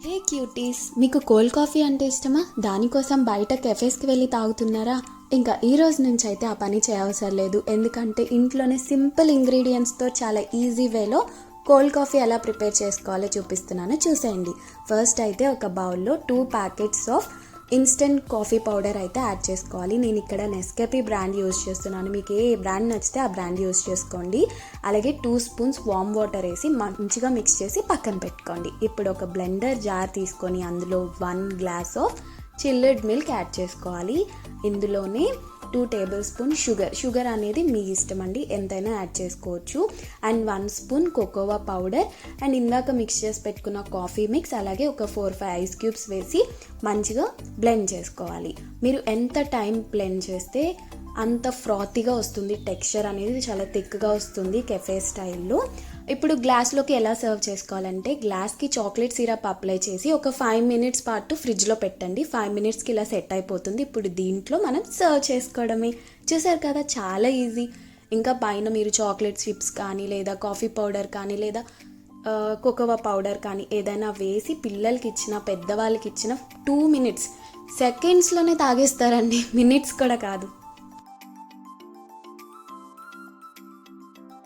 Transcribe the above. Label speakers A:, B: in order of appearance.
A: హే cuties, మీకు cold coffee అంటే ఇష్టమా? దానికోసం బయట కెఫేస్కి వెళ్ళి తాగుతున్నారా? ఇంకా ఈ రోజు నుంచి అయితే ఆ పని చేయవసరం లేదు. ఎందుకంటే ఇంట్లోనే సింపుల్ ఇంగ్రీడియంట్స్తో చాలా ఈజీ వేలో కోల్డ్ కాఫీ ఎలా ప్రిపేర్ చేసుకోవాలో చూపిస్తున్నాను, చూసేయండి. ఫస్ట్ అయితే ఒక బౌల్లో 2 packets of instant coffee powder అయితే యాడ్ చేసుకోవాలి. నేను ఇక్కడ నెస్కేఫీ బ్రాండ్ యూజ్ చేస్తున్నాను. మీకు ఏ బ్రాండ్ నచ్చితే ఆ బ్రాండ్ యూజ్ చేసుకోండి. అలాగే 2 స్పూన్స్ వామ్ వాటర్ వేసి మంచిగా మిక్స్ చేసి పక్కన పెట్టుకోండి. ఇప్పుడు ఒక బ్లెండర్ జార్ తీసుకొని అందులో 1 glass of chilled milk add చేసుకోవాలి. ఇందులోనే 2 టేబుల్ స్పూన్ షుగర్ అనేది మీ ఇష్టం అండి, ఎంతైనా యాడ్ చేసుకోవచ్చు. And 1 spoon cocoa powder and ఇందాక మిక్స్ చేసి పెట్టుకున్న కాఫీ మిక్స్, అలాగే ఒక 4-5 ఐస్ క్యూబ్స్ వేసి మంచిగా బ్లెండ్ చేసుకోవాలి. మీరు ఎంత టైం బ్లెండ్ చేస్తే అంత ఫ్రాతీగా వస్తుంది, టెక్స్చర్ అనేది చాలా థిక్గా వస్తుంది కెఫే స్టైల్లో. ఇప్పుడు గ్లాస్లోకి ఎలా సర్వ్ చేసుకోవాలంటే, గ్లాస్కి చాక్లెట్ సిరప్ అప్లై చేసి ఒక 5 మినిట్స్ పాటు ఫ్రిడ్జ్లో పెట్టండి. 5 మినిట్స్కి ఇలా సెట్ అయిపోతుంది. ఇప్పుడు దీంట్లో మనం సర్వ్ చేసుకోవడమే. చూసారు కదా, చాలా ఈజీ. ఇంకా పైన మీరు చాక్లెట్ చిప్స్ కానీ లేదా కాఫీ పౌడర్ కానీ లేదా కోకోవా పౌడర్ కానీ ఏదైనా వేసి పిల్లలకి ఇచ్చిన పెద్దవాళ్ళకి ఇచ్చిన 2 మినిట్స్ సెకండ్స్లోనే తాగేస్తారండి, మినిట్స్ కూడా కాదు.